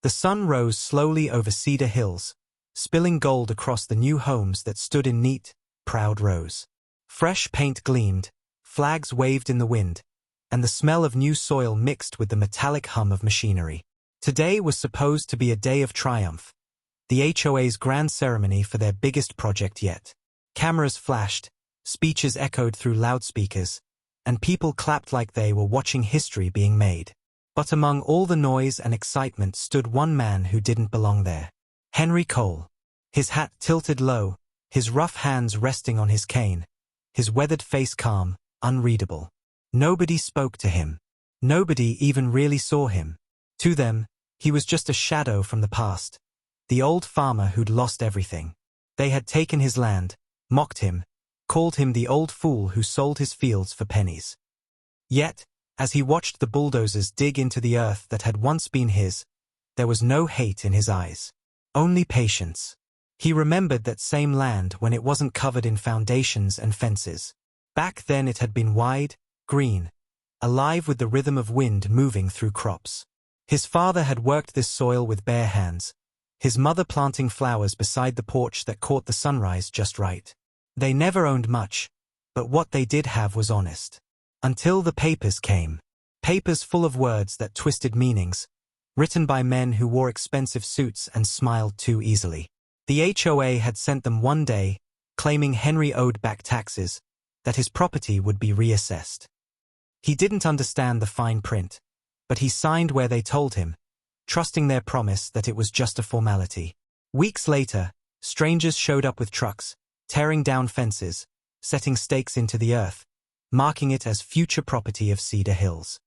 The sun rose slowly over Cedar Hills, spilling gold across the new homes that stood in neat, proud rows. Fresh paint gleamed, flags waved in the wind, and the smell of new soil mixed with the metallic hum of machinery. Today was supposed to be a day of triumph, the HOA's grand ceremony for their biggest project yet. Cameras flashed, speeches echoed through loudspeakers, and people clapped like they were watching history being made. But among all the noise and excitement stood one man who didn't belong there. Henry Cole. His hat tilted low, his rough hands resting on his cane, his weathered face calm, unreadable. Nobody spoke to him. Nobody even really saw him. To them, he was just a shadow from the past, the old farmer who'd lost everything. They had taken his land, mocked him, called him the old fool who sold his fields for pennies. Yet, as he watched the bulldozers dig into the earth that had once been his, there was no hate in his eyes. Only patience. He remembered that same land when it wasn't covered in foundations and fences. Back then it had been wide, green, alive with the rhythm of wind moving through crops. His father had worked this soil with bare hands, his mother planting flowers beside the porch that caught the sunrise just right. They never owned much, but what they did have was honest. Until the papers came. Papers full of words that twisted meanings, written by men who wore expensive suits and smiled too easily. The HOA had sent them one day, claiming Henry owed back taxes, that his property would be reassessed. He didn't understand the fine print, but he signed where they told him, trusting their promise that it was just a formality. Weeks later, strangers showed up with trucks, tearing down fences, setting stakes into the earth, marking it as future property of Cedar Hills.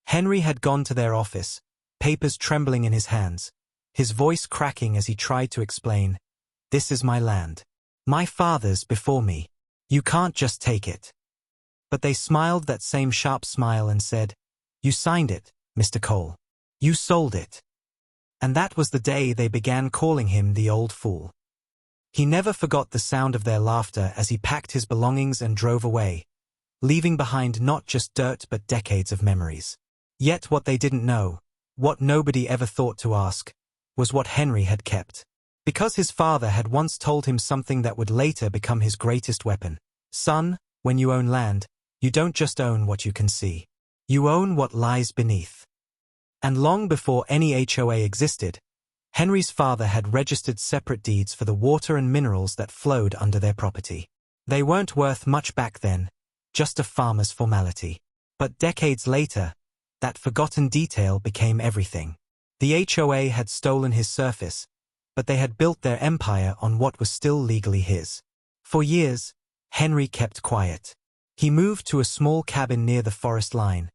Henry had gone to their office, papers trembling in his hands, his voice cracking as he tried to explain, "This is my land. My father's before me. You can't just take it." But they smiled that same sharp smile and said, "You signed it, Mr. Cole. You sold it." And that was the day they began calling him the old fool. He never forgot the sound of their laughter as he packed his belongings and drove away, leaving behind not just dirt but decades of memories. Yet what they didn't know, what nobody ever thought to ask, was what Henry had kept. Because his father had once told him something that would later become his greatest weapon. "Son, when you own land, you don't just own what you can see. You own what lies beneath." And long before any HOA existed, Henry's father had registered separate deeds for the water and minerals that flowed under their property. They weren't worth much back then, just a farmer's formality. But decades later, that forgotten detail became everything. The HOA had stolen his surface, but they had built their empire on what was still legally his. For years, Henry kept quiet. He moved to a small cabin near the forest line,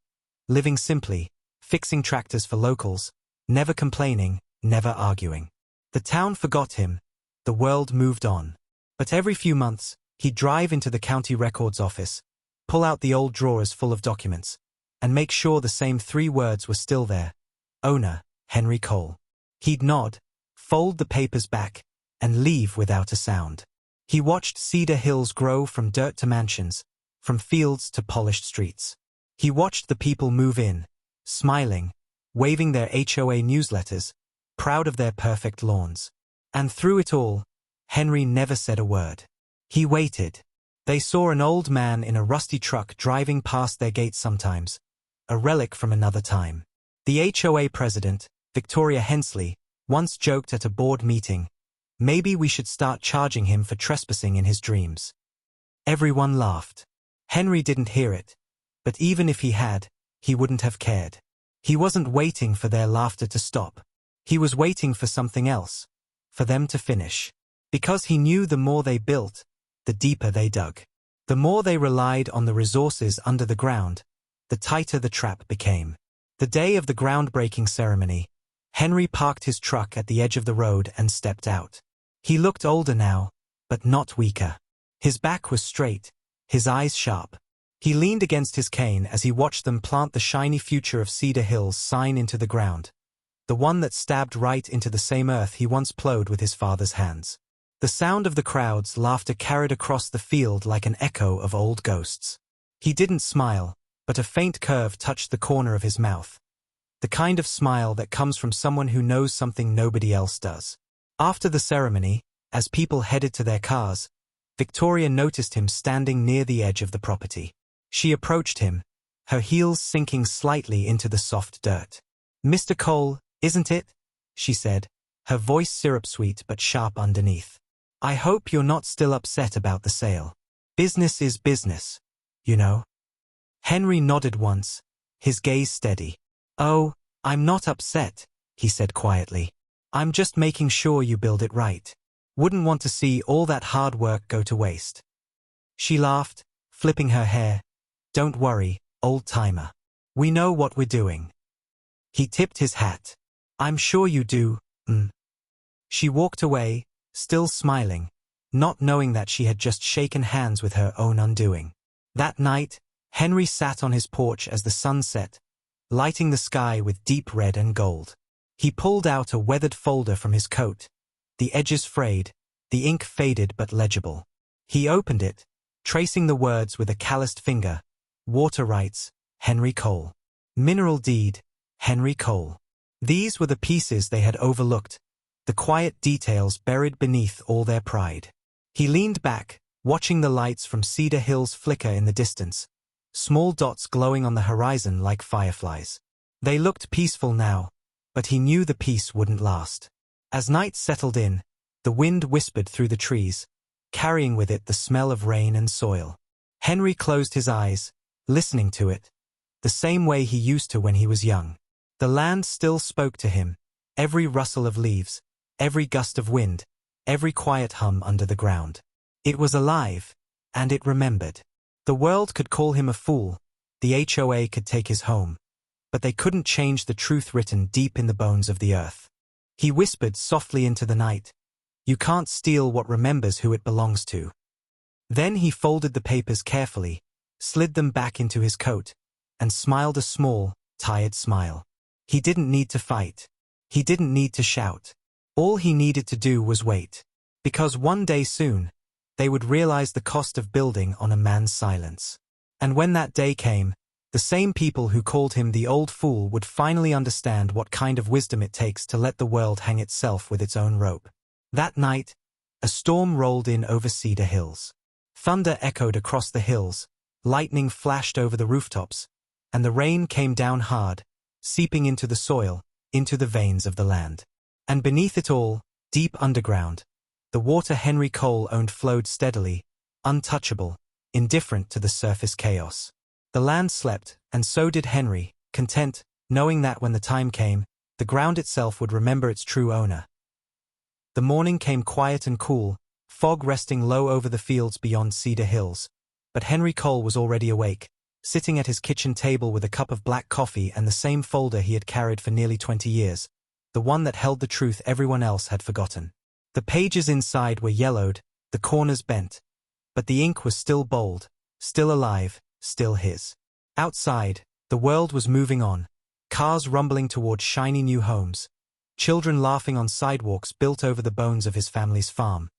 living simply, fixing tractors for locals, never complaining, never arguing. The town forgot him, the world moved on. But every few months, he'd drive into the county records office, pull out the old drawers full of documents, and make sure the same 3 words were still there. Owner, Henry Cole. He'd nod, fold the papers back, and leave without a sound. He watched Cedar Hills grow from dirt to mansions, from fields to polished streets. He watched the people move in, smiling, waving their HOA newsletters, proud of their perfect lawns. And through it all, Henry never said a word. He waited. They saw an old man in a rusty truck driving past their gate sometimes, a relic from another time. The HOA president, Victoria Hensley, once joked at a board meeting, "Maybe we should start charging him for trespassing in his dreams." Everyone laughed. Henry didn't hear it, but even if he had, he wouldn't have cared. He wasn't waiting for their laughter to stop. He was waiting for something else, for them to finish. Because he knew the more they built, the deeper they dug. The more they relied on the resources under the ground, the tighter the trap became. The day of the groundbreaking ceremony, Henry parked his truck at the edge of the road and stepped out. He looked older now, but not weaker. His back was straight, his eyes sharp. He leaned against his cane as he watched them plant the shiny future of Cedar Hills sign into the ground, the one that stabbed right into the same earth he once plowed with his father's hands. The sound of the crowd's laughter carried across the field like an echo of old ghosts. He didn't smile, but a faint curve touched the corner of his mouth. the kind of smile that comes from someone who knows something nobody else does. After the ceremony, as people headed to their cars, Victoria noticed him standing near the edge of the property. She approached him, her heels sinking slightly into the soft dirt. "Mr. Cole, isn't it?" she said, her voice syrup-sweet but sharp underneath. "I hope you're not still upset about the sale. Business is business, you know." Henry nodded once, his gaze steady. "Oh, I'm not upset," he said quietly. "I'm just making sure you build it right. Wouldn't want to see all that hard work go to waste." She laughed, flipping her hair. "Don't worry, old-timer. We know what we're doing." He tipped his hat. "I'm sure you do, She walked away, still smiling, not knowing that she had just shaken hands with her own undoing. That night, Henry sat on his porch as the sun set, lighting the sky with deep red and gold. He pulled out a weathered folder from his coat, the edges frayed, the ink faded but legible. He opened it, tracing the words with a calloused finger. Water rights, Henry Cole. Mineral deed, Henry Cole. These were the pieces they had overlooked, the quiet details buried beneath all their pride. He leaned back, watching the lights from Cedar Hills flicker in the distance, small dots glowing on the horizon like fireflies. They looked peaceful now, but he knew the peace wouldn't last. As night settled in, the wind whispered through the trees, carrying with it the smell of rain and soil. Henry closed his eyes, listening to it, the same way he used to when he was young. The land still spoke to him, every rustle of leaves, every gust of wind, every quiet hum under the ground. It was alive, and it remembered. The world could call him a fool, the HOA could take his home, but they couldn't change the truth written deep in the bones of the earth. He whispered softly into the night, "You can't steal what remembers who it belongs to." Then he folded the papers carefully, slid them back into his coat, and smiled a small, tired smile. He didn't need to fight. He didn't need to shout. All he needed to do was wait. Because one day soon, they would realize the cost of building on a man's silence. And when that day came, the same people who called him the old fool would finally understand what kind of wisdom it takes to let the world hang itself with its own rope. That night, a storm rolled in over Cedar Hills. Thunder echoed across the hills, lightning flashed over the rooftops, and the rain came down hard, seeping into the soil, into the veins of the land. And beneath it all, deep underground, the water Henry Cole owned flowed steadily, untouchable, indifferent to the surface chaos. The land slept, and so did Henry, content, knowing that when the time came, the ground itself would remember its true owner. The morning came quiet and cool, fog resting low over the fields beyond Cedar Hills, but Henry Cole was already awake, sitting at his kitchen table with a cup of black coffee and the same folder he had carried for nearly 20 years, the one that held the truth everyone else had forgotten. The pages inside were yellowed, the corners bent, but the ink was still bold, still alive, still his. Outside, the world was moving on, cars rumbling toward shiny new homes, children laughing on sidewalks built over the bones of his family's farm.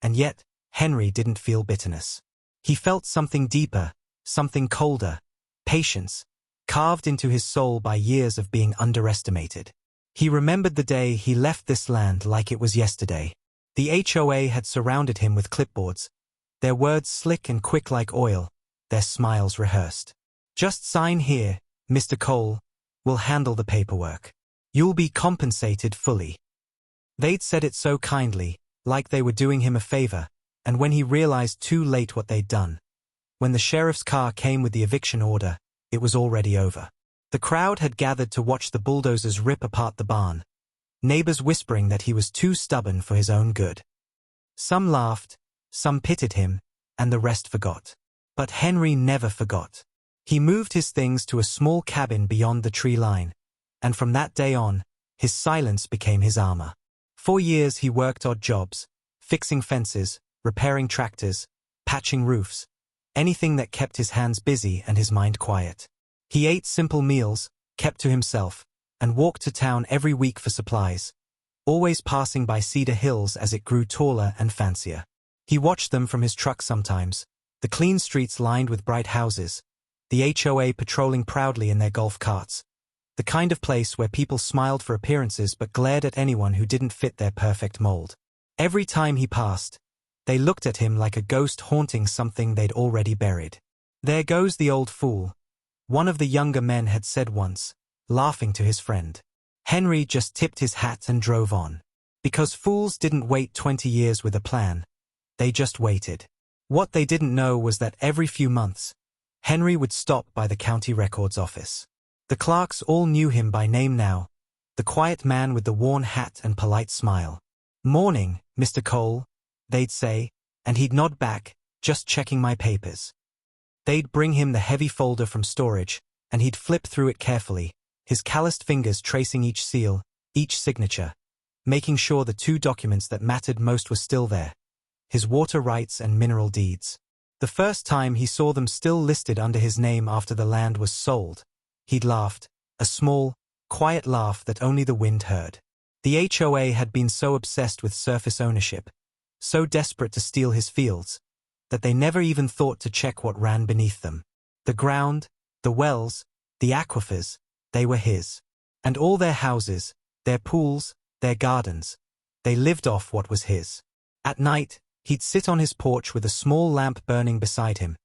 And yet, Henry didn't feel bitterness. He felt something deeper, something colder, patience, carved into his soul by years of being underestimated. He remembered the day he left this land like it was yesterday. The HOA had surrounded him with clipboards, their words slick and quick like oil, their smiles rehearsed. "Just sign here, Mr. Cole. We'll handle the paperwork. You'll be compensated fully." They'd said it so kindly, like they were doing him a favor, and when he realized too late what they'd done, when the sheriff's car came with the eviction order, it was already over. The crowd had gathered to watch the bulldozers rip apart the barn, neighbors whispering that he was too stubborn for his own good. Some laughed, some pitied him, and the rest forgot. But Henry never forgot. He moved his things to a small cabin beyond the tree line, and from that day on, his silence became his armor. For years he worked odd jobs, fixing fences, repairing tractors, patching roofs, anything that kept his hands busy and his mind quiet. He ate simple meals, kept to himself, and walked to town every week for supplies, always passing by Cedar Hills as it grew taller and fancier. He watched them from his truck sometimes, the clean streets lined with bright houses, the HOA patrolling proudly in their golf carts, The kind of place where people smiled for appearances but glared at anyone who didn't fit their perfect mold. Every time he passed, they looked at him like a ghost haunting something they'd already buried. "There goes the old fool," one of the younger men had said once, laughing to his friend. Henry just tipped his hat and drove on. Because fools didn't wait 20 years with a plan. They just waited. What they didn't know was that every few months, Henry would stop by the county records office. The clerks all knew him by name now, the quiet man with the worn hat and polite smile. "Morning, Mr. Cole," they'd say, and he'd nod back, "Just checking my papers." They'd bring him the heavy folder from storage, and he'd flip through it carefully, his calloused fingers tracing each seal, each signature, making sure the 2 documents that mattered most were still there, his water rights and mineral deeds. The first time he saw them still listed under his name after the land was sold, he'd laughed, a small, quiet laugh that only the wind heard. The HOA had been so obsessed with surface ownership, so desperate to steal his fields, that they never even thought to check what ran beneath them. The ground, the wells, the aquifers, they were his. And all their houses, their pools, their gardens, they lived off what was his. At night, he'd sit on his porch with a small lamp burning beside him,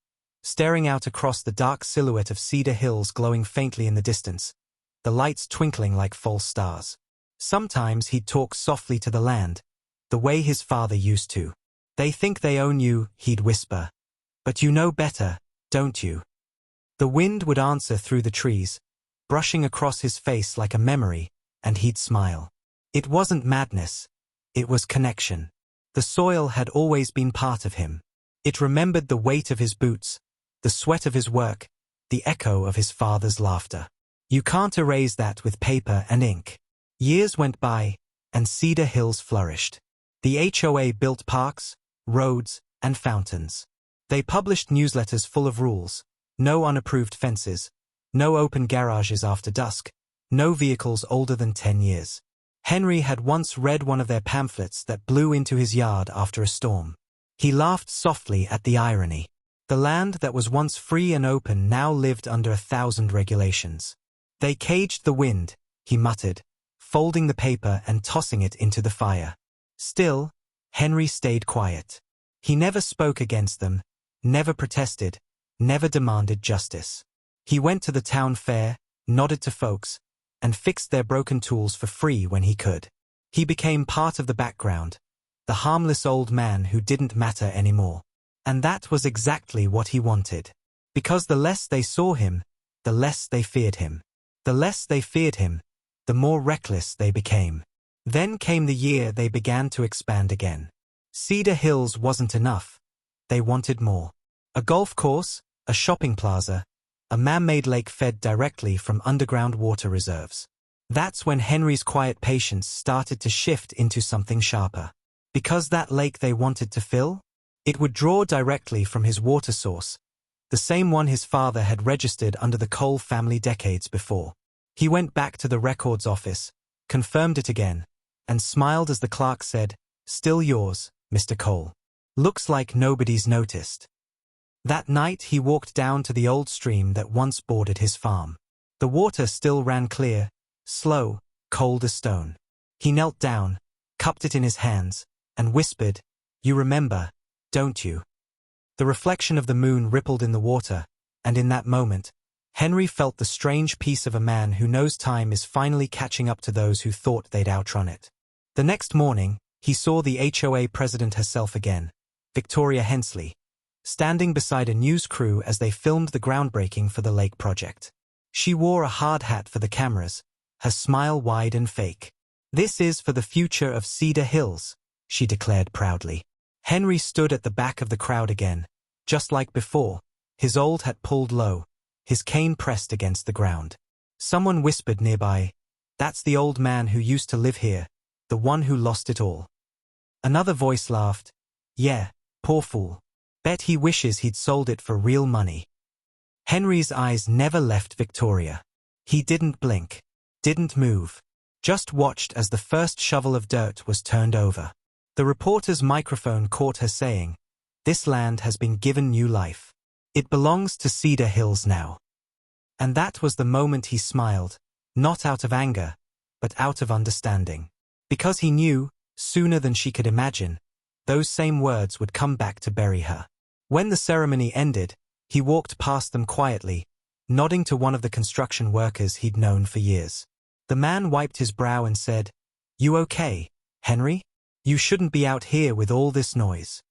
staring out across the dark silhouette of Cedar Hills glowing faintly in the distance, the lights twinkling like false stars. Sometimes he'd talk softly to the land, the way his father used to. "They think they own you," he'd whisper. "But you know better, don't you?" The wind would answer through the trees, brushing across his face like a memory, and he'd smile. It wasn't madness. It was connection. The soil had always been part of him. It remembered the weight of his boots, the sweat of his work, the echo of his father's laughter. You can't erase that with paper and ink. Years went by, and Cedar Hills flourished. The HOA built parks, roads, and fountains. They published newsletters full of rules: no unapproved fences, no open garages after dusk, no vehicles older than 10 years. Henry had once read one of their pamphlets that blew into his yard after a storm. He laughed softly at the irony. The land that was once free and open now lived under 1,000 regulations. "They caged the wind," he muttered, folding the paper and tossing it into the fire. Still, Henry stayed quiet. He never spoke against them, never protested, never demanded justice. He went to the town fair, nodded to folks, and fixed their broken tools for free when he could. He became part of the background, the harmless old man who didn't matter anymore. And that was exactly what he wanted. Because the less they saw him, the less they feared him. The less they feared him, the more reckless they became. Then came the year they began to expand again. Cedar Hills wasn't enough. They wanted more. A golf course, a shopping plaza, a man-made lake fed directly from underground water reserves. That's when Henry's quiet patience started to shift into something sharper. Because that lake they wanted to fill? It would draw directly from his water source, the same one his father had registered under the Cole family decades before. He went back to the records office, confirmed it again, and smiled as the clerk said, "Still yours, Mr. Cole. Looks like nobody's noticed." That night he walked down to the old stream that once bordered his farm. The water still ran clear, slow, cold as stone. He knelt down, cupped it in his hands, and whispered, "You remember, don't you?" The reflection of the moon rippled in the water, and in that moment, Henry felt the strange peace of a man who knows time is finally catching up to those who thought they'd outrun it. The next morning, he saw the HOA president herself again, Victoria Hensley, standing beside a news crew as they filmed the groundbreaking for the lake project. She wore a hard hat for the cameras, her smile wide and fake. "This is for the future of Cedar Hills," she declared proudly. Henry stood at the back of the crowd again, just like before, his old hat pulled low, his cane pressed against the ground. Someone whispered nearby, "That's the old man who used to live here, the one who lost it all." Another voice laughed, "Yeah, poor fool. Bet he wishes he'd sold it for real money." Henry's eyes never left Victoria. He didn't blink, didn't move, just watched as the first shovel of dirt was turned over. The reporter's microphone caught her saying, "This land has been given new life. It belongs to Cedar Hills now." And that was the moment he smiled, not out of anger, but out of understanding. Because he knew, sooner than she could imagine, those same words would come back to bury her. When the ceremony ended, he walked past them quietly, nodding to one of the construction workers he'd known for years. The man wiped his brow and said, "You okay, Henry? You shouldn't be out here with all this noise."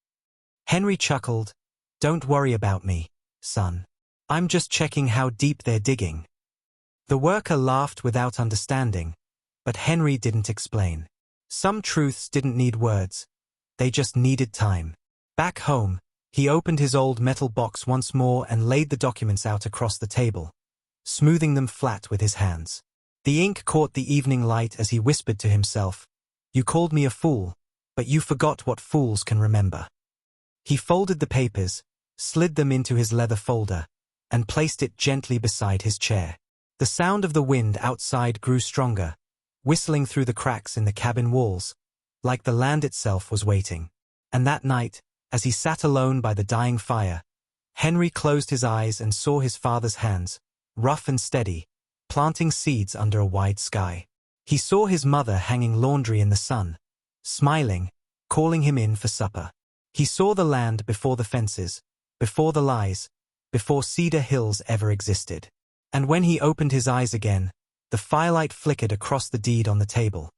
Henry chuckled, "Don't worry about me, son. I'm just checking how deep they're digging." The worker laughed without understanding, but Henry didn't explain. Some truths didn't need words, they just needed time. Back home, he opened his old metal box once more and laid the documents out across the table, smoothing them flat with his hands. The ink caught the evening light as he whispered to himself, "You called me a fool, but you forgot what fools can remember." He folded the papers, slid them into his leather folder, and placed it gently beside his chair. The sound of the wind outside grew stronger, whistling through the cracks in the cabin walls, like the land itself was waiting. And that night, as he sat alone by the dying fire, Henry closed his eyes and saw his father's hands, rough and steady, planting seeds under a wide sky. He saw his mother hanging laundry in the sun, smiling, calling him in for supper. He saw the land before the fences, before the lies, before Cedar Hills ever existed. And when he opened his eyes again, the firelight flickered across the deed on the table.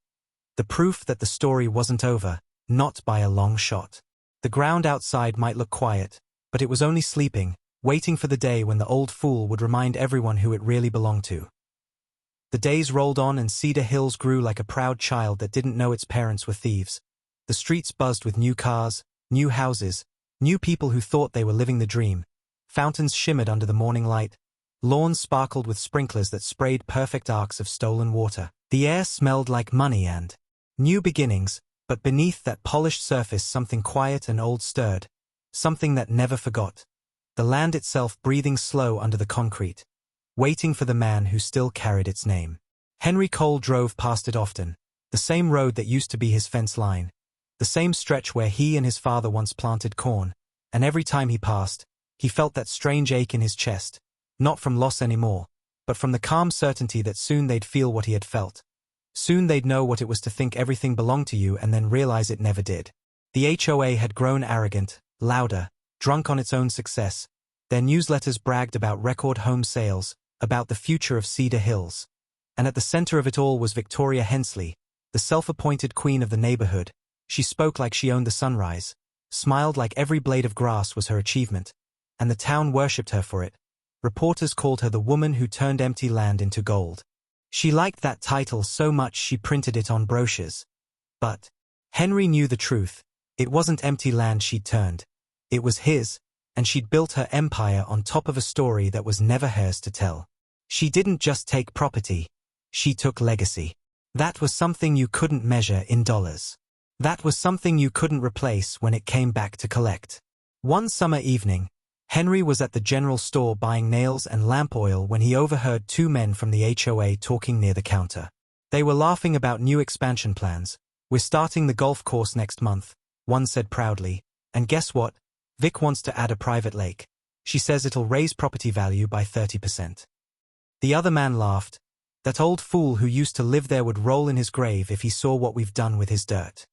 The proof that the story wasn't over, not by a long shot. The ground outside might look quiet, but it was only sleeping, waiting for the day when the old fool would remind everyone who it really belonged to. The days rolled on and Cedar Hills grew like a proud child that didn't know its parents were thieves. The streets buzzed with new cars, new houses, new people who thought they were living the dream. Fountains shimmered under the morning light. Lawns sparkled with sprinklers that sprayed perfect arcs of stolen water. The air smelled like money and new beginnings, but beneath that polished surface something quiet and old stirred, something that never forgot. The land itself breathing slow under the concrete, waiting for the man who still carried its name. Henry Cole drove past it often, the same road that used to be his fence line, the same stretch where he and his father once planted corn, and every time he passed, he felt that strange ache in his chest, not from loss anymore, but from the calm certainty that soon they'd feel what he had felt. Soon they'd know what it was to think everything belonged to you and then realize it never did. The HOA had grown arrogant, louder, drunk on its own success. Their newsletters bragged about record home sales, about the future of Cedar Hills. And at the center of it all was Victoria Hensley, the self-appointed queen of the neighborhood. She spoke like she owned the sunrise, smiled like every blade of grass was her achievement, and the town worshipped her for it. Reporters called her the woman who turned empty land into gold. She liked that title so much she printed it on brochures. But Henry knew the truth. It wasn't empty land she'd turned. It was his, and she'd built her empire on top of a story that was never hers to tell. She didn't just take property, she took legacy. That was something you couldn't measure in dollars. That was something you couldn't replace when it came back to collect. One summer evening, Henry was at the general store buying nails and lamp oil when he overheard two men from the HOA talking near the counter. They were laughing about new expansion plans. "We're starting the golf course next month," one said proudly. "And guess what? Vic wants to add a private lake. She says it'll raise property value by 30%. The other man laughed. "That old fool who used to live there would roll in his grave if he saw what we've done with his dirt."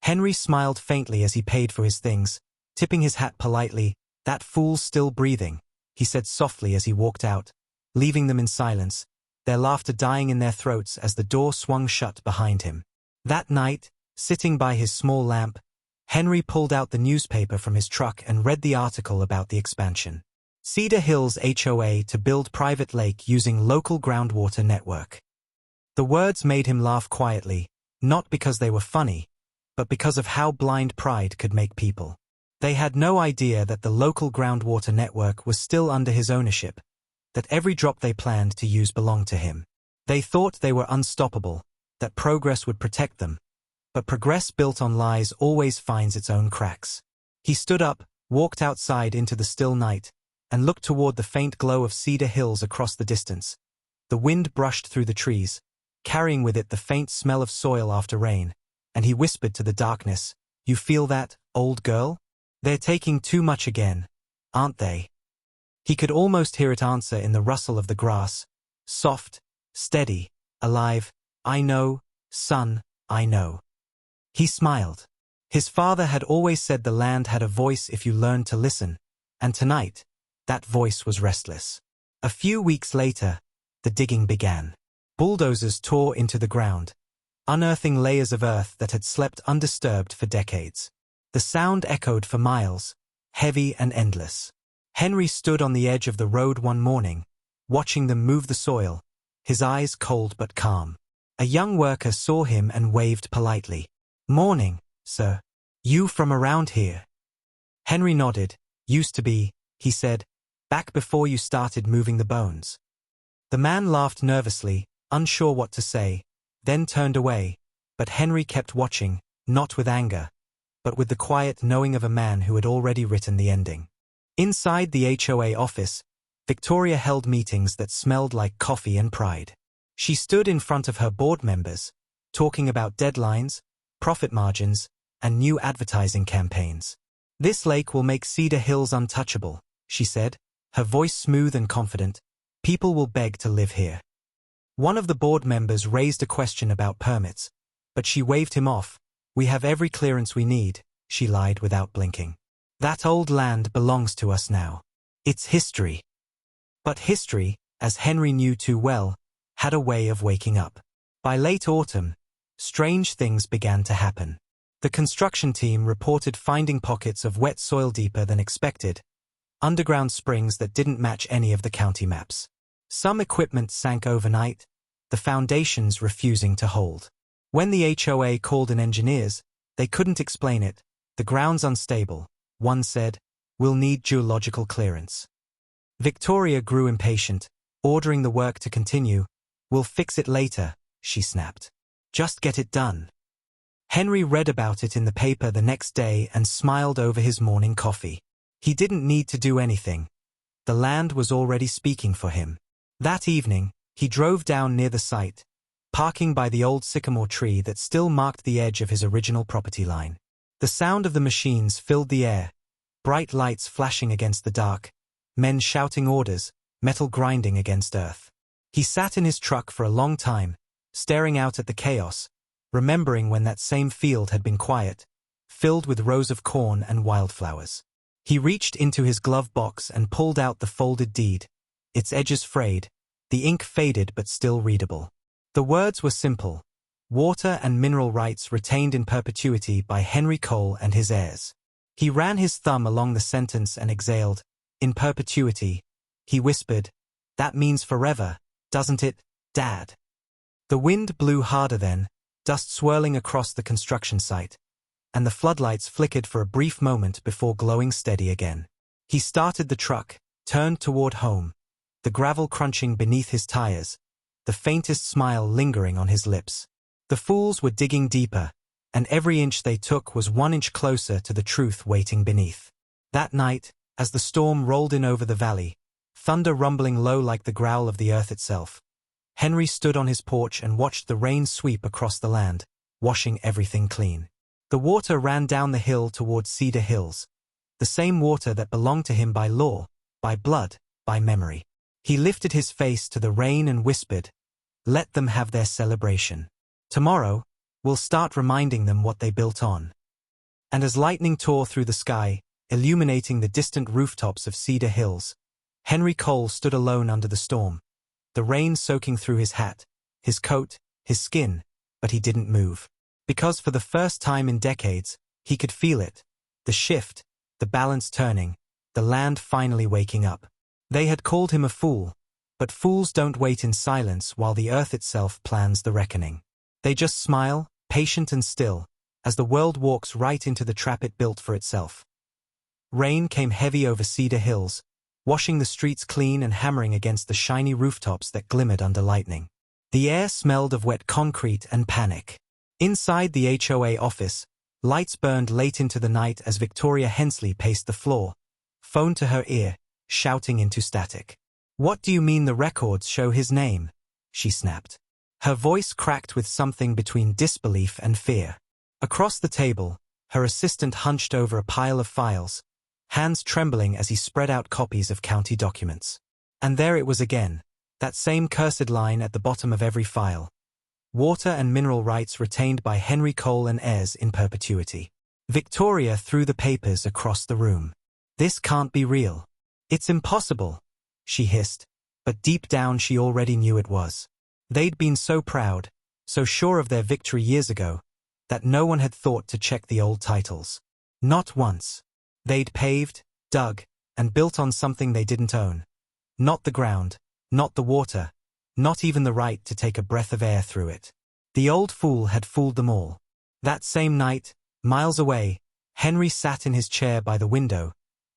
Henry smiled faintly as he paid for his things, tipping his hat politely. "That fool's still breathing," he said softly as he walked out, leaving them in silence, their laughter dying in their throats as the door swung shut behind him. That night, sitting by his small lamp, Henry pulled out the newspaper from his truck and read the article about the expansion. Cedar Hills HOA to build private lake using local groundwater network. The words made him laugh quietly, not because they were funny, but because of how blind pride could make people. They had no idea that the local groundwater network was still under his ownership, that every drop they planned to use belonged to him. They thought they were unstoppable, that progress would protect them, but progress built on lies always finds its own cracks. He stood up, walked outside into the still night, and looked toward the faint glow of Cedar Hills across the distance. The wind brushed through the trees, carrying with it the faint smell of soil after rain, and he whispered to the darkness, "You feel that, old girl? They're taking too much again, aren't they?" He could almost hear it answer in the rustle of the grass, soft, steady, alive. "I know, son, I know." He smiled. His father had always said the land had a voice if you learned to listen, and tonight, that voice was restless. A few weeks later, the digging began. Bulldozers tore into the ground, unearthing layers of earth that had slept undisturbed for decades. The sound echoed for miles, heavy and endless. Henry stood on the edge of the road one morning, watching them move the soil, his eyes cold but calm. A young worker saw him and waved politely. "Morning, sir. You from around here?" Henry nodded. "Used to be," he said, "back before you started moving the bones." The man laughed nervously, unsure what to say, then turned away, but Henry kept watching, not with anger, but with the quiet knowing of a man who had already written the ending. Inside the HOA office, Victoria held meetings that smelled like coffee and pride. She stood in front of her board members, talking about deadlines, profit margins, and new advertising campaigns. "This lake will make Cedar Hills untouchable," she said, her voice smooth and confident. "People will beg to live here." One of the board members raised a question about permits, but she waved him off. "We have every clearance we need," she lied without blinking. "That old land belongs to us now. It's history." But history, as Henry knew too well, had a way of waking up. By late autumn, strange things began to happen. The construction team reported finding pockets of wet soil deeper than expected, underground springs that didn't match any of the county maps. Some equipment sank overnight, the foundations refusing to hold. When the HOA called in engineers, they couldn't explain it. "The ground's unstable," one said. "We'll need geological clearance." Victoria grew impatient, ordering the work to continue. "We'll fix it later," she snapped. "Just get it done." Henry read about it in the paper the next day and smiled over his morning coffee. He didn't need to do anything. The land was already speaking for him. That evening, he drove down near the site, parking by the old sycamore tree that still marked the edge of his original property line. The sound of the machines filled the air, bright lights flashing against the dark, men shouting orders, metal grinding against earth. He sat in his truck for a long time, staring out at the chaos, remembering when that same field had been quiet, filled with rows of corn and wildflowers. He reached into his glove box and pulled out the folded deed, its edges frayed, the ink faded but still readable. The words were simple: water and mineral rights retained in perpetuity by Henry Cole and his heirs. He ran his thumb along the sentence and exhaled. "In perpetuity," he whispered. "That means forever, doesn't it, Dad?" The wind blew harder then, dust swirling across the construction site, and the floodlights flickered for a brief moment before glowing steady again. He started the truck, turned toward home, the gravel crunching beneath his tires, the faintest smile lingering on his lips. The fools were digging deeper, and every inch they took was 1 inch closer to the truth waiting beneath. That night, as the storm rolled in over the valley, thunder rumbling low like the growl of the earth itself, Henry stood on his porch and watched the rain sweep across the land, washing everything clean. The water ran down the hill toward Cedar Hills, the same water that belonged to him by law, by blood, by memory. He lifted his face to the rain and whispered, "Let them have their celebration. Tomorrow, we'll start reminding them what they built on." And as lightning tore through the sky, illuminating the distant rooftops of Cedar Hills, Henry Cole stood alone under the storm, the rain soaking through his hat, his coat, his skin, but he didn't move. Because for the first time in decades, he could feel it, the shift, the balance turning, the land finally waking up. They had called him a fool, but fools don't wait in silence while the earth itself plans the reckoning. They just smile, patient and still, as the world walks right into the trap it built for itself. Rain came heavy over Cedar Hills, washing the streets clean and hammering against the shiny rooftops that glimmered under lightning. The air smelled of wet concrete and panic. Inside the HOA office, lights burned late into the night as Victoria Hensley paced the floor, phone to her ear, shouting into static. "What do you mean the records show his name?" she snapped. Her voice cracked with something between disbelief and fear. Across the table, her assistant hunched over a pile of files, hands trembling as he spread out copies of county documents. And there it was again, That same cursed line at the bottom of every file. Water and mineral rights retained by Henry Cole and heirs in perpetuity. Victoria threw the papers across the room. This can't be real. It's impossible, she hissed, but deep down she already knew it was. They'd been so proud, so sure of their victory years ago, that no one had thought to check the old titles. Not once. They'd paved, dug, and built on something they didn't own. Not the ground, not the water, not even the right to take a breath of air through it. The old fool had fooled them all. That same night, miles away, Henry sat in his chair by the window,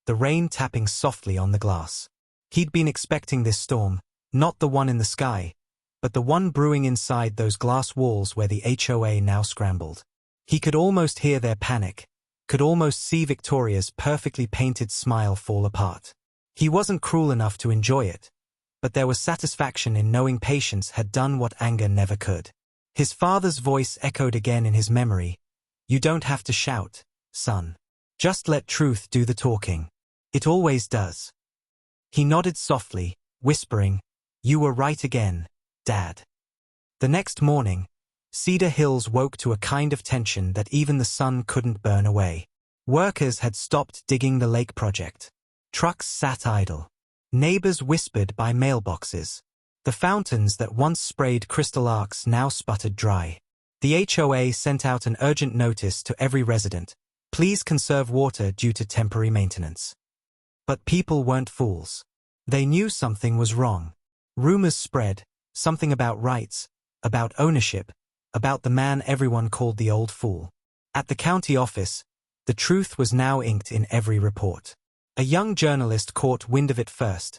the rain tapping softly on the glass. He'd been expecting this storm, not the one in the sky, but the one brewing inside those glass walls where the HOA now scrambled. He could almost hear their panic, could almost see Victoria's perfectly painted smile fall apart. He wasn't cruel enough to enjoy it, but there was satisfaction in knowing patience had done what anger never could. His father's voice echoed again in his memory. You don't have to shout, son. Just let truth do the talking. It always does. He nodded softly, whispering, You were right again, Dad. The next morning, Cedar Hills woke to a kind of tension that even the sun couldn't burn away. Workers had stopped digging the lake project. Trucks sat idle. Neighbors whispered by mailboxes. The fountains that once sprayed crystal arcs now sputtered dry. The HOA sent out an urgent notice to every resident. Please conserve water due to temporary maintenance. But people weren't fools. They knew something was wrong. Rumors spread, something about rights, about ownership, about the man everyone called the old fool. At the county office, the truth was now inked in every report. A young journalist caught wind of it first,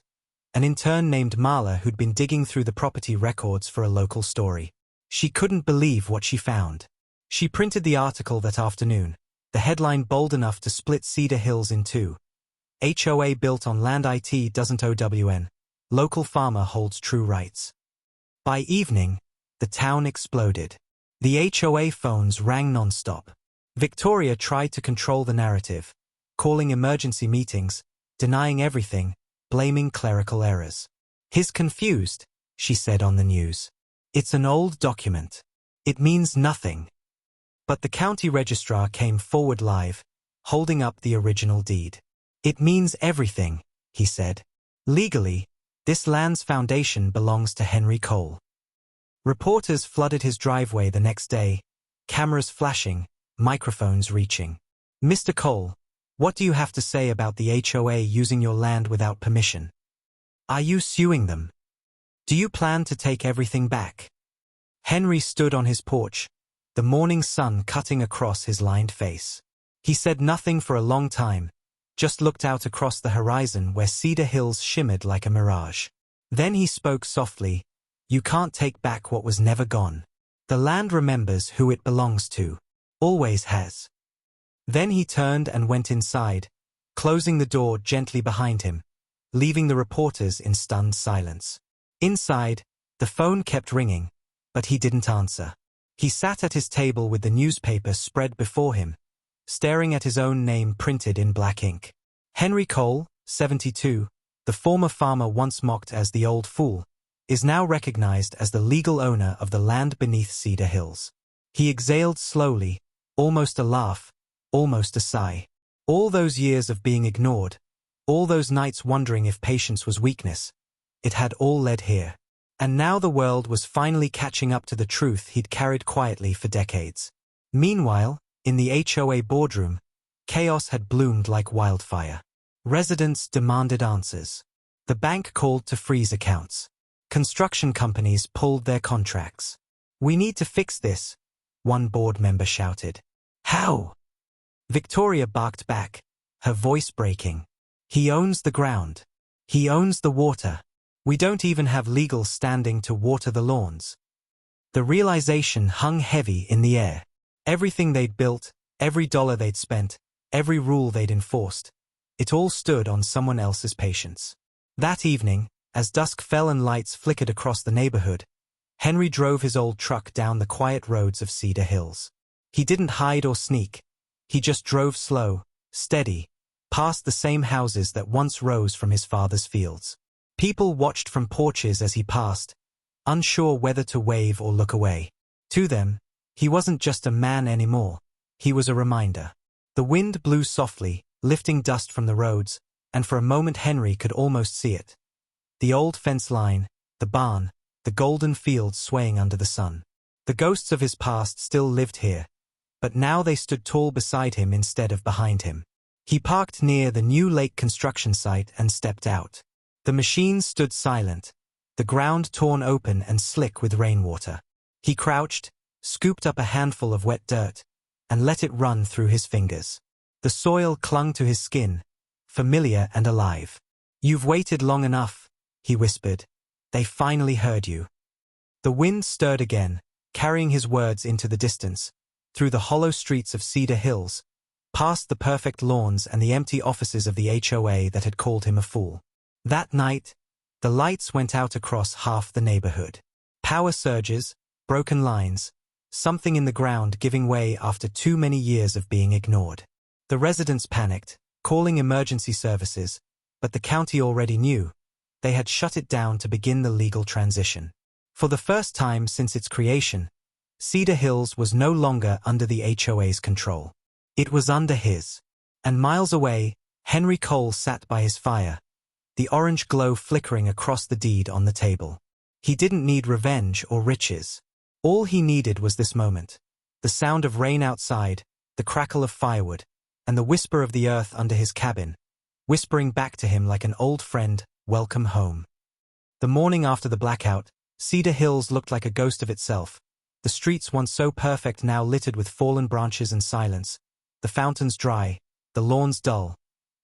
an intern named Marla who'd been digging through the property records for a local story. She couldn't believe what she found. She printed the article that afternoon, the headline bold enough to split Cedar Hills in two. HOA built on land it doesn't OWN. Local farmer holds true rights. By evening, the town exploded. The HOA phones rang nonstop. Victoria tried to control the narrative, calling emergency meetings, denying everything, blaming clerical errors. He's confused, she said on the news. It's an old document. It means nothing. But the county registrar came forward live, holding up the original deed. It means everything, he said. Legally, this land's foundation belongs to Henry Cole. Reporters flooded his driveway the next day, cameras flashing, microphones reaching. Mr. Cole, what do you have to say about the HOA using your land without permission? Are you suing them? Do you plan to take everything back? Henry stood on his porch, the morning sun cutting across his lined face. He said nothing for a long time, just looked out across the horizon where Cedar Hills shimmered like a mirage. Then he spoke softly, You can't take back what was never gone. The land remembers who it belongs to. Always has. Then he turned and went inside, closing the door gently behind him, leaving the reporters in stunned silence. Inside, the phone kept ringing, but he didn't answer. He sat at his table with the newspaper spread before him, staring at his own name printed in black ink. Henry Cole, 72, the former farmer once mocked as the old fool, is now recognized as the legal owner of the land beneath Cedar Hills. He exhaled slowly, almost a laugh, almost a sigh. All those years of being ignored, all those nights wondering if patience was weakness, it had all led here. And now the world was finally catching up to the truth he'd carried quietly for decades. Meanwhile, in the HOA boardroom, chaos had bloomed like wildfire. Residents demanded answers. The bank called to freeze accounts. Construction companies pulled their contracts. We need to fix this, one board member shouted. How? Victoria barked back, her voice breaking. He owns the ground. He owns the water. We don't even have legal standing to water the lawns. The realization hung heavy in the air. Everything they'd built, every dollar they'd spent, every rule they'd enforced, it all stood on someone else's patience. That evening, as dusk fell and lights flickered across the neighborhood, Henry drove his old truck down the quiet roads of Cedar Hills. He didn't hide or sneak. He just drove slow, steady, past the same houses that once rose from his father's fields. People watched from porches as he passed, unsure whether to wave or look away. To them, he wasn't just a man anymore, he was a reminder. The wind blew softly, lifting dust from the roads, and for a moment Henry could almost see it. The old fence line, the barn, the golden fields swaying under the sun. The ghosts of his past still lived here, but now they stood tall beside him instead of behind him. He parked near the new lake construction site and stepped out. The machines stood silent, the ground torn open and slick with rainwater. He crouched, scooped up a handful of wet dirt, and let it run through his fingers. The soil clung to his skin, familiar and alive. "You've waited long enough," he whispered. "They finally heard you." The wind stirred again, carrying his words into the distance, through the hollow streets of Cedar Hills, past the perfect lawns and the empty offices of the HOA that had called him a fool. That night, the lights went out across half the neighborhood. Power surges, broken lines, something in the ground giving way after too many years of being ignored. The residents panicked, calling emergency services, but the county already knew. They had shut it down to begin the legal transition. For the first time since its creation, Cedar Hills was no longer under the HOA's control. It was under his. And miles away, Henry Cole sat by his fire, the orange glow flickering across the deed on the table. He didn't need revenge or riches. All he needed was this moment. The sound of rain outside, the crackle of firewood, and the whisper of the earth under his cabin, whispering back to him like an old friend, "Welcome home." The morning after the blackout, Cedar Hills looked like a ghost of itself. The streets once so perfect now littered with fallen branches and silence. The fountains dry, the lawns dull,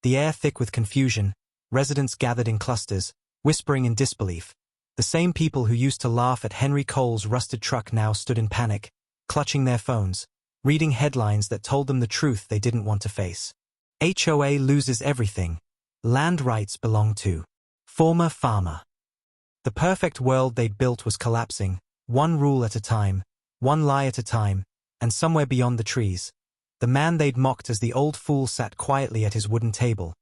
the air thick with confusion. Residents gathered in clusters, whispering in disbelief. The same people who used to laugh at Henry Cole's rusted truck now stood in panic, clutching their phones, reading headlines that told them the truth they didn't want to face. HOA loses everything. Land rights belong to former farmer. The perfect world they'd built was collapsing, one rule at a time, one lie at a time, and somewhere beyond the trees, the man they'd mocked as the old fool sat quietly at his wooden table,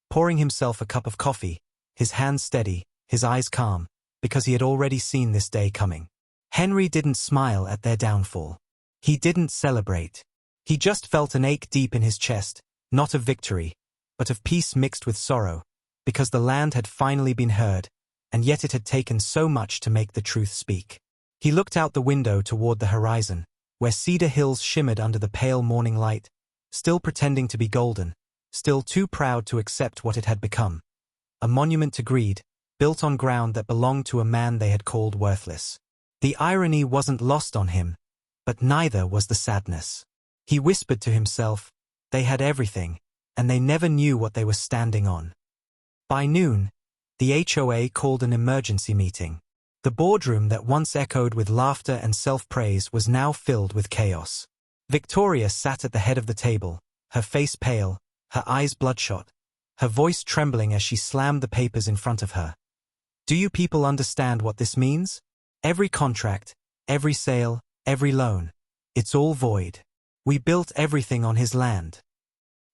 pouring himself a cup of coffee, his hands steady, his eyes calm, because he had already seen this day coming. Henry didn't smile at their downfall. He didn't celebrate. He just felt an ache deep in his chest, not of victory, but of peace mixed with sorrow, because the land had finally been heard, and yet it had taken so much to make the truth speak. He looked out the window toward the horizon, where Cedar Hills shimmered under the pale morning light, still pretending to be golden, still too proud to accept what it had become. A monument to greed, built on ground that belonged to a man they had called worthless. The irony wasn't lost on him, but neither was the sadness. He whispered to himself, they had everything, and they never knew what they were standing on. By noon, the HOA called an emergency meeting. The boardroom that once echoed with laughter and self-praise was now filled with chaos. Victoria sat at the head of the table, her face pale, her eyes bloodshot, her voice trembling as she slammed the papers in front of her. "Do you people understand what this means? Every contract, every sale, every loan. It's all void. We built everything on his land."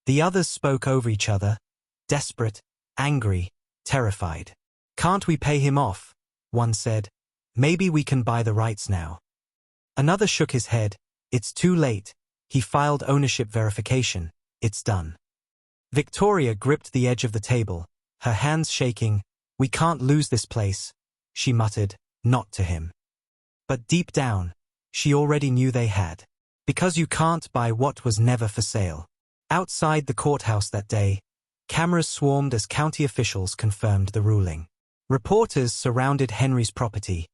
The others spoke over each other, desperate, angry, terrified. "Can't we pay him off?" one said. "Maybe we can buy the rights now." Another shook his head. "It's too late. He filed ownership verification. It's done." Victoria gripped the edge of the table, her hands shaking. "We can't lose this place," she muttered, not to him. But deep down, she already knew they had. Because you can't buy what was never for sale. Outside the courthouse that day, cameras swarmed as county officials confirmed the ruling. Reporters surrounded Henry's property,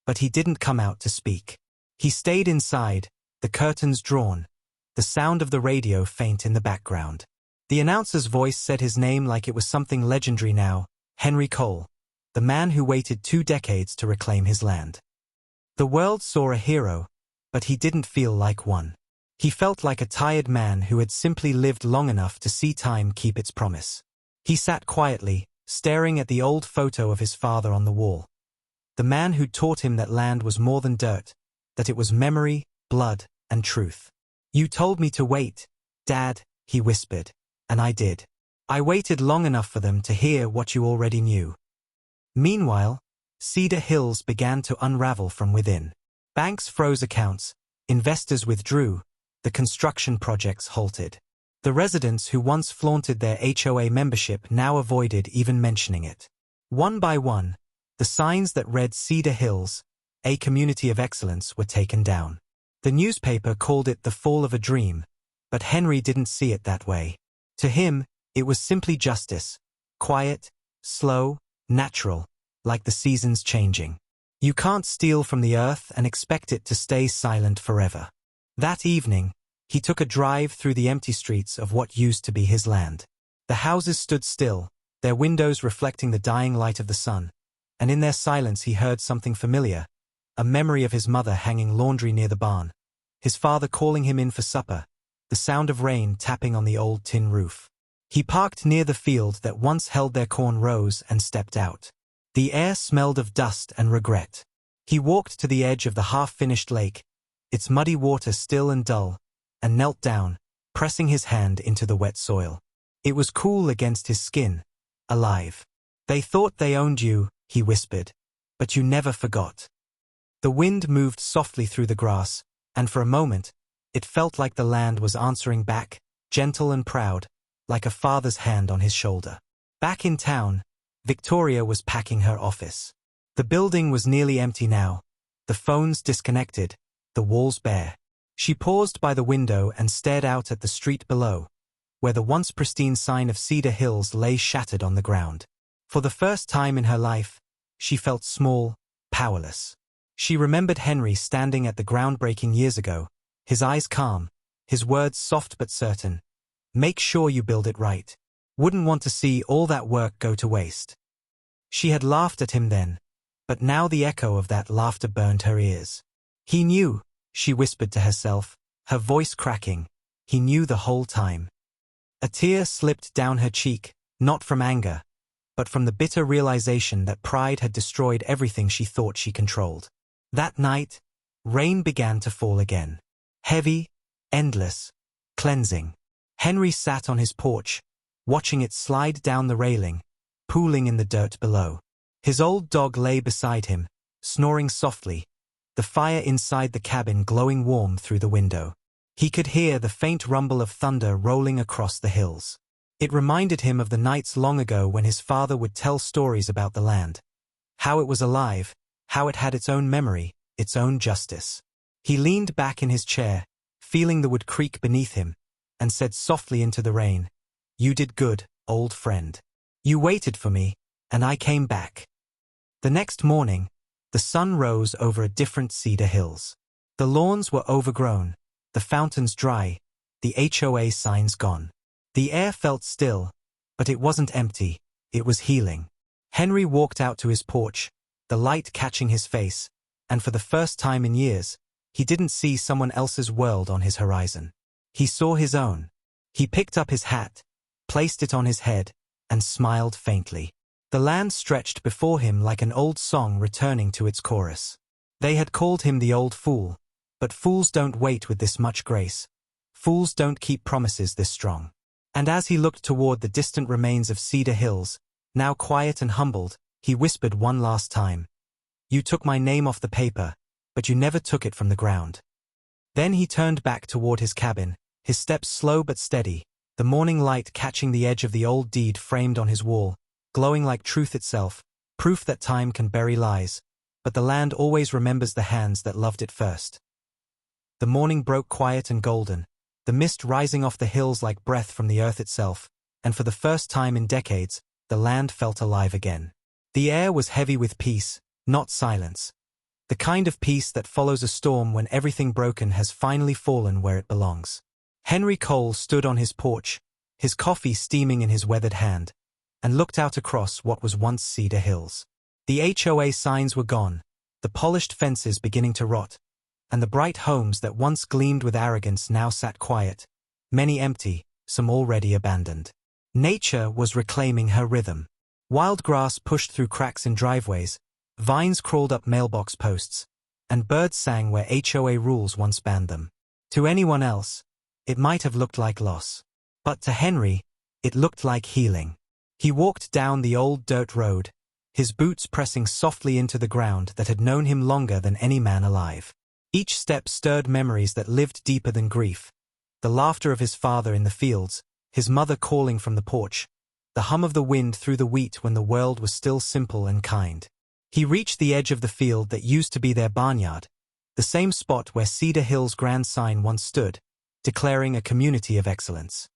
but he didn't come out to speak. He stayed inside, the curtains drawn, the sound of the radio faint in the background. The announcer's voice said his name like it was something legendary now, Henry Cole, the man who waited 2 decades to reclaim his land. The world saw a hero, but he didn't feel like one. He felt like a tired man who had simply lived long enough to see time keep its promise. He sat quietly, staring at the old photo of his father on the wall. The man who taught him that land was more than dirt, that it was memory, blood, and truth. "You told me to wait, Dad," he whispered, "and I did. I waited long enough for them to hear what you already knew." Meanwhile, Cedar Hills began to unravel from within. Banks froze accounts, investors withdrew, the construction projects halted. The residents who once flaunted their HOA membership now avoided even mentioning it. One by one, the signs that read Cedar Hills, a community of excellence, were taken down. The newspaper called it the fall of a dream, but Henry didn't see it that way. To him, it was simply justice, quiet, slow, natural, like the seasons changing. You can't steal from the earth and expect it to stay silent forever. That evening, he took a drive through the empty streets of what used to be his land. The houses stood still, their windows reflecting the dying light of the sun, and in their silence he heard something familiar, a memory of his mother hanging laundry near the barn, his father calling him in for supper, the sound of rain tapping on the old tin roof. He parked near the field that once held their corn rows and stepped out. The air smelled of dust and regret. He walked to the edge of the half-finished lake, its muddy water still and dull, and knelt down, pressing his hand into the wet soil. It was cool against his skin, alive. "They thought they owned you," he whispered, "but you never forgot." The wind moved softly through the grass, and for a moment, it felt like the land was answering back, gentle and proud, like a father's hand on his shoulder. Back in town, Victoria was packing her office. The building was nearly empty now, the phones disconnected, the walls bare. She paused by the window and stared out at the street below, where the once pristine sign of Cedar Hills lay shattered on the ground. For the first time in her life, she felt small, powerless. She remembered Henry standing at the groundbreaking years ago, his eyes calm, his words soft but certain. "Make sure you build it right. Wouldn't want to see all that work go to waste." She had laughed at him then, but now the echo of that laughter burned her ears. "He knew," she whispered to herself, her voice cracking. "He knew the whole time." A tear slipped down her cheek, not from anger, but from the bitter realization that pride had destroyed everything she thought she controlled. That night, rain began to fall again. Heavy, endless, cleansing. Henry sat on his porch, watching it slide down the railing, pooling in the dirt below. His old dog lay beside him, snoring softly, the fire inside the cabin glowing warm through the window. He could hear the faint rumble of thunder rolling across the hills. It reminded him of the nights long ago when his father would tell stories about the land. How it was alive, how it had its own memory, its own justice. He leaned back in his chair, feeling the wood creak beneath him, and said softly into the rain, "You did good, old friend. You waited for me, and I came back." The next morning, the sun rose over a different Cedar Hills. The lawns were overgrown, the fountains dry, the HOA signs gone. The air felt still, but it wasn't empty, it was healing. Henry walked out to his porch, the light catching his face, and for the first time in years, he didn't see someone else's world on his horizon. He saw his own. He picked up his hat, placed it on his head, and smiled faintly. The land stretched before him like an old song returning to its chorus. They had called him the old fool, but fools don't wait with this much grace. Fools don't keep promises this strong. And as he looked toward the distant remains of Cedar Hills, now quiet and humbled, he whispered one last time, "You took my name off the paper, but you never took it from the ground." Then he turned back toward his cabin, his steps slow but steady, the morning light catching the edge of the old deed framed on his wall, glowing like truth itself, proof that time can bury lies, but the land always remembers the hands that loved it first. The morning broke quiet and golden, the mist rising off the hills like breath from the earth itself, and for the first time in decades, the land felt alive again. The air was heavy with peace, not silence. The kind of peace that follows a storm when everything broken has finally fallen where it belongs. Henry Cole stood on his porch, his coffee steaming in his weathered hand, and looked out across what was once Cedar Hills. The HOA signs were gone, the polished fences beginning to rot, and the bright homes that once gleamed with arrogance now sat quiet, many empty, some already abandoned. Nature was reclaiming her rhythm. Wild grass pushed through cracks in driveways, vines crawled up mailbox posts, and birds sang where HOA rules once banned them. To anyone else, it might have looked like loss. But to Henry, it looked like healing. He walked down the old dirt road, his boots pressing softly into the ground that had known him longer than any man alive. Each step stirred memories that lived deeper than grief. The laughter of his father in the fields, his mother calling from the porch, the hum of the wind through the wheat when the world was still simple and kind. He reached the edge of the field that used to be their barnyard, the same spot where Cedar Hill's grand sign once stood, declaring a community of excellence.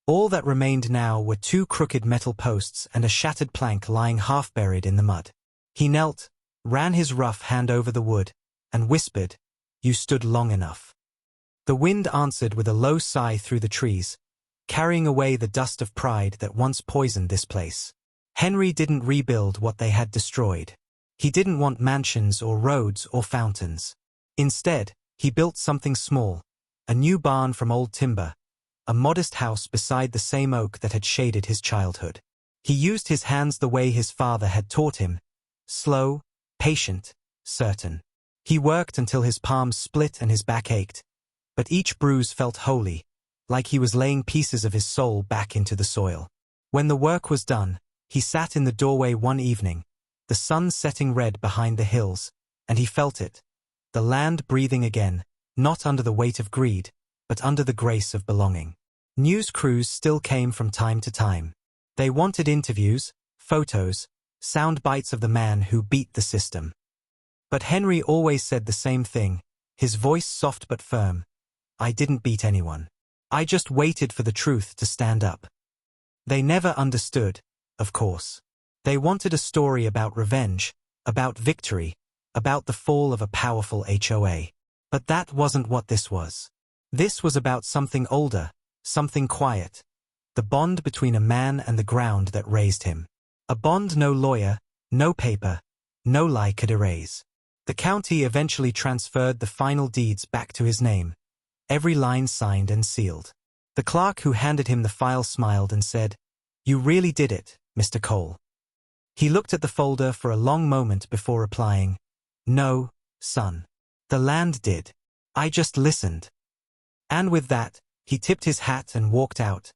All that remained now were 2 crooked metal posts and a shattered plank lying half-buried in the mud. He knelt, ran his rough hand over the wood, and whispered, "You stood long enough." The wind answered with a low sigh through the trees, carrying away the dust of pride that once poisoned this place. Henry didn't rebuild what they had destroyed. He didn't want mansions or roads or fountains. Instead, he built something small, a new barn from old timber, a modest house beside the same oak that had shaded his childhood. He used his hands the way his father had taught him, slow, patient, certain. He worked until his palms split and his back ached, but each bruise felt holy, like he was laying pieces of his soul back into the soil. When the work was done, he sat in the doorway one evening, the sun setting red behind the hills, and he felt it, the land breathing again, not under the weight of greed, but under the grace of belonging. News crews still came from time to time. They wanted interviews, photos, sound bites of the man who beat the system. But Henry always said the same thing, his voice soft but firm. "I didn't beat anyone. I just waited for the truth to stand up." They never understood, of course. They wanted a story about revenge, about victory, about the fall of a powerful HOA. But that wasn't what this was. This was about something older, something quiet. The bond between a man and the ground that raised him. A bond no lawyer, no paper, no lie could erase. The county eventually transferred the final deeds back to his name, every line signed and sealed. The clerk who handed him the file smiled and said, "You really did it, Mr. Cole." He looked at the folder for a long moment before replying, "No, son. The land did. I just listened." And with that, he tipped his hat and walked out,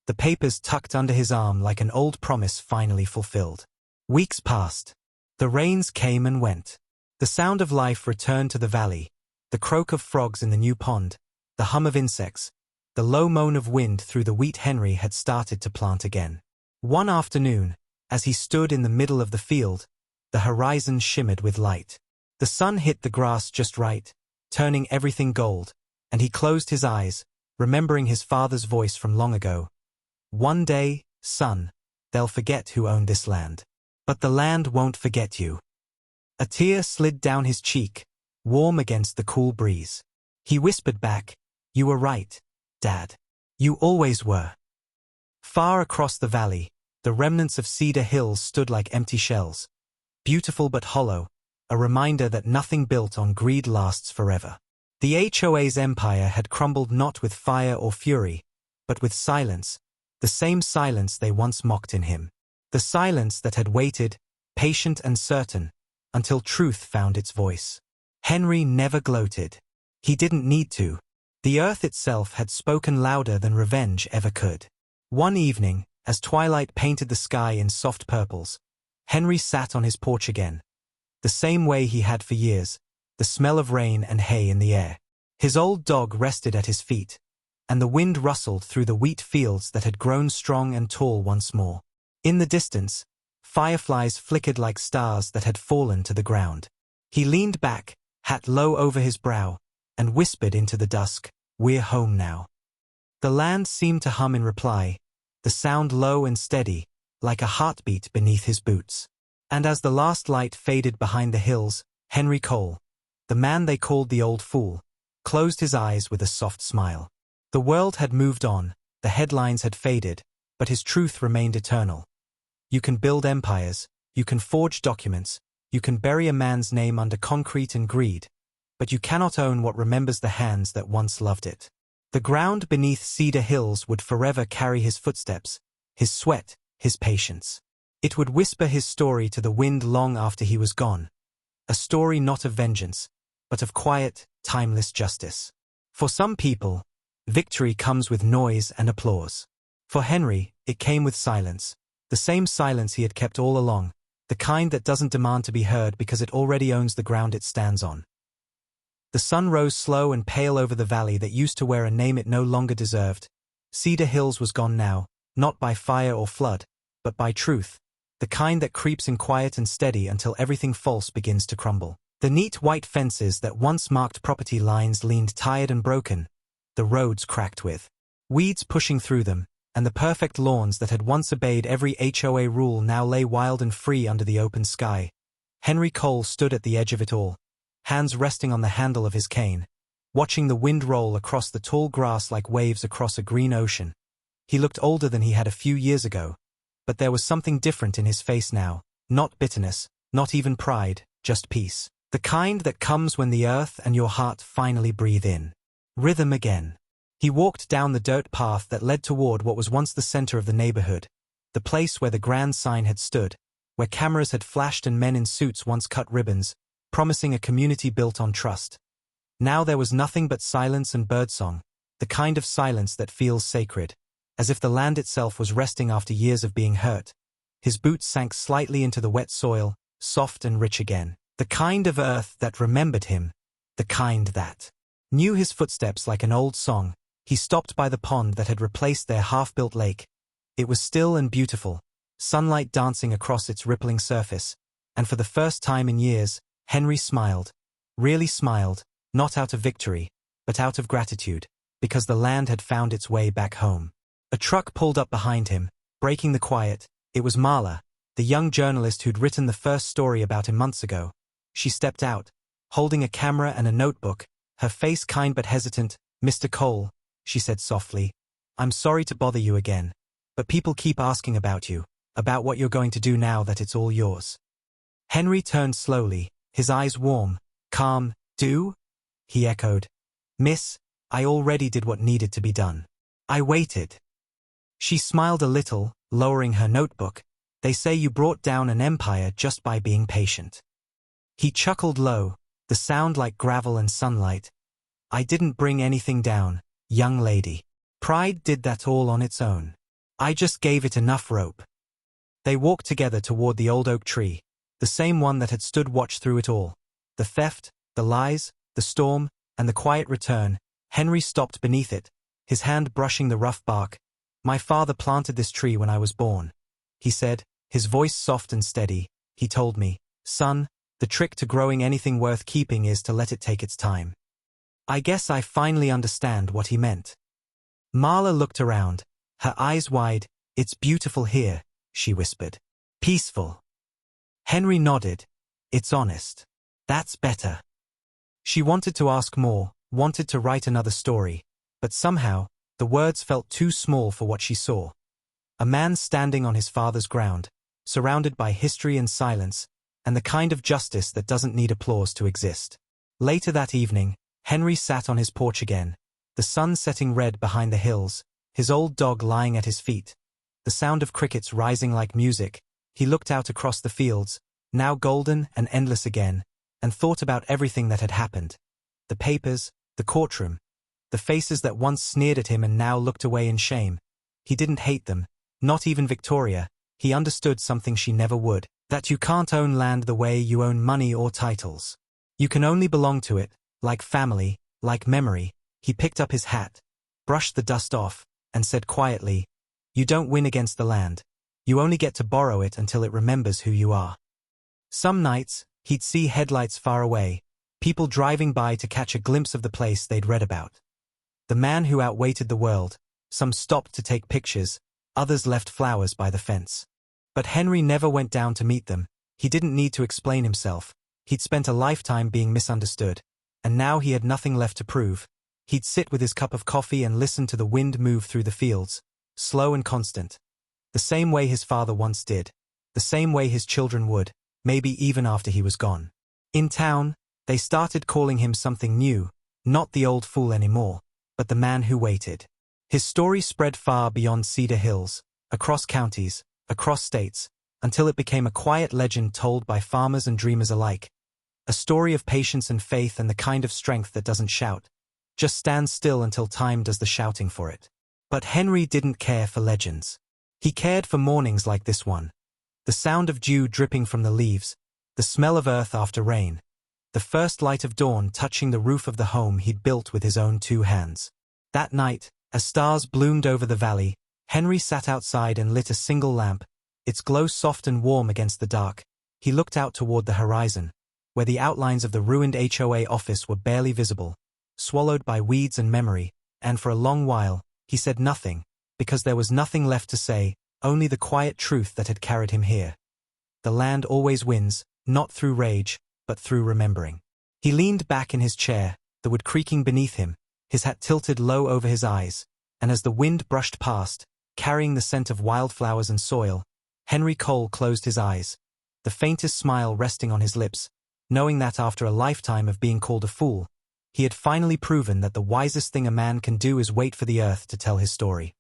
the papers tucked under his arm like an old promise finally fulfilled. Weeks passed. The rains came and went. The sound of life returned to the valley, the croak of frogs in the new pond, the hum of insects, the low moan of wind through the wheat Henry had started to plant again. One afternoon, as he stood in the middle of the field, the horizon shimmered with light. The sun hit the grass just right, turning everything gold, and he closed his eyes, remembering his father's voice from long ago. "One day, son, they'll forget who owned this land. But the land won't forget you." A tear slid down his cheek, warm against the cool breeze. He whispered back, "You were right, Dad. You always were." Far across the valley, the remnants of Cedar Hills stood like empty shells, beautiful but hollow, a reminder that nothing built on greed lasts forever. The HOA's empire had crumbled not with fire or fury, but with silence, the same silence they once mocked in him. The silence that had waited, patient and certain, until truth found its voice. Henry never gloated. He didn't need to. The earth itself had spoken louder than revenge ever could. One evening, as twilight painted the sky in soft purples, Henry sat on his porch again. The same way he had for years, the smell of rain and hay in the air. His old dog rested at his feet, and the wind rustled through the wheat fields that had grown strong and tall once more. In the distance, fireflies flickered like stars that had fallen to the ground. He leaned back, hat low over his brow, and whispered into the dusk, "We're home now." The land seemed to hum in reply, the sound low and steady, like a heartbeat beneath his boots. And as the last light faded behind the hills, Henry Cole, the man they called the Old Fool, closed his eyes with a soft smile. The world had moved on, the headlines had faded, but his truth remained eternal. You can build empires, you can forge documents, you can bury a man's name under concrete and greed, but you cannot own what remembers the hands that once loved it. The ground beneath Cedar Hills would forever carry his footsteps, his sweat, his patience. It would whisper his story to the wind long after he was gone. A story not of vengeance, but of quiet, timeless justice. For some people, victory comes with noise and applause. For Henry, it came with silence, the same silence he had kept all along, the kind that doesn't demand to be heard because it already owns the ground it stands on. The sun rose slow and pale over the valley that used to wear a name it no longer deserved. Cedar Hills was gone now, not by fire or flood, but by truth, the kind that creeps in quiet and steady until everything false begins to crumble. The neat white fences that once marked property lines leaned tired and broken, the roads cracked with weeds pushing through them, and the perfect lawns that had once obeyed every HOA rule now lay wild and free under the open sky. Henry Cole stood at the edge of it all, hands resting on the handle of his cane, watching the wind roll across the tall grass like waves across a green ocean. He looked older than he had a few years ago, but there was something different in his face now, not bitterness, not even pride, just peace. The kind that comes when the earth and your heart finally breathe in rhythm again. He walked down the dirt path that led toward what was once the center of the neighborhood, the place where the grand sign had stood, where cameras had flashed and men in suits once cut ribbons, promising a community built on trust. Now there was nothing but silence and birdsong, the kind of silence that feels sacred, as if the land itself was resting after years of being hurt. His boots sank slightly into the wet soil, soft and rich again. The kind of earth that remembered him, the kind that knew his footsteps like an old song. He stopped by the pond that had replaced their half-built lake. It was still and beautiful, sunlight dancing across its rippling surface, and for the first time in years, Henry smiled. Really smiled, not out of victory, but out of gratitude, because the land had found its way back home. A truck pulled up behind him, breaking the quiet. It was Marla, the young journalist who'd written the first story about him months ago. She stepped out, holding a camera and a notebook, her face kind but hesitant. "Mr. Cole," she said softly, "I'm sorry to bother you again, but people keep asking about you, about what you're going to do now that it's all yours." Henry turned slowly, his eyes warm, calm. "Do?" he echoed. "Miss, I already did what needed to be done. I waited." She smiled a little, lowering her notebook. "They say you brought down an empire just by being patient." He chuckled low, the sound like gravel and sunlight. "I didn't bring anything down, young lady. Pride did that all on its own. I just gave it enough rope." They walked together toward the old oak tree, the same one that had stood watch through it all. The theft, the lies, the storm, and the quiet return. Henry stopped beneath it, his hand brushing the rough bark. "My father planted this tree when I was born," he said, his voice soft and steady. "He told me, 'Son, the trick to growing anything worth keeping is to let it take its time.' I guess I finally understand what he meant." Marla looked around, her eyes wide. "It's beautiful here," she whispered. "Peaceful." Henry nodded. "It's honest. That's better." She wanted to ask more, wanted to write another story, but somehow, the words felt too small for what she saw. A man standing on his father's ground, surrounded by history and silence, and the kind of justice that doesn't need applause to exist. Later that evening, Henry sat on his porch again, the sun setting red behind the hills, his old dog lying at his feet, the sound of crickets rising like music. He looked out across the fields, now golden and endless again, and thought about everything that had happened. The papers, the courtroom, the faces that once sneered at him and now looked away in shame. He didn't hate them, not even Victoria. He understood something she never would, that you can't own land the way you own money or titles. You can only belong to it, like family, like memory. He picked up his hat, brushed the dust off, and said quietly, "You don't win against the land. You only get to borrow it until it remembers who you are." Some nights, he'd see headlights far away, people driving by to catch a glimpse of the place they'd read about. The man who outwaited the world. Some stopped to take pictures, others left flowers by the fence. But Henry never went down to meet them. He didn't need to explain himself. He'd spent a lifetime being misunderstood, and now he had nothing left to prove. He'd sit with his cup of coffee and listen to the wind move through the fields, slow and constant. The same way his father once did, the same way his children would, maybe even after he was gone. In town, they started calling him something new, not the old fool anymore, but the man who waited. His story spread far beyond Cedar Hills, across counties, across states, until it became a quiet legend told by farmers and dreamers alike. A story of patience and faith and the kind of strength that doesn't shout, just stands still until time does the shouting for it. But Henry didn't care for legends. He cared for mornings like this one. The sound of dew dripping from the leaves, the smell of earth after rain, the first light of dawn touching the roof of the home he'd built with his own 2 hands. That night, as stars bloomed over the valley, Henry sat outside and lit a single lamp, its glow soft and warm against the dark. He looked out toward the horizon, where the outlines of the ruined HOA office were barely visible, swallowed by weeds and memory, and for a long while, he said nothing, because there was nothing left to say, only the quiet truth that had carried him here. The land always wins, not through rage, but through remembering. He leaned back in his chair, the wood creaking beneath him, his hat tilted low over his eyes, and as the wind brushed past, carrying the scent of wildflowers and soil, Henry Cole closed his eyes, the faintest smile resting on his lips, knowing that after a lifetime of being called a fool, he had finally proven that the wisest thing a man can do is wait for the earth to tell his story.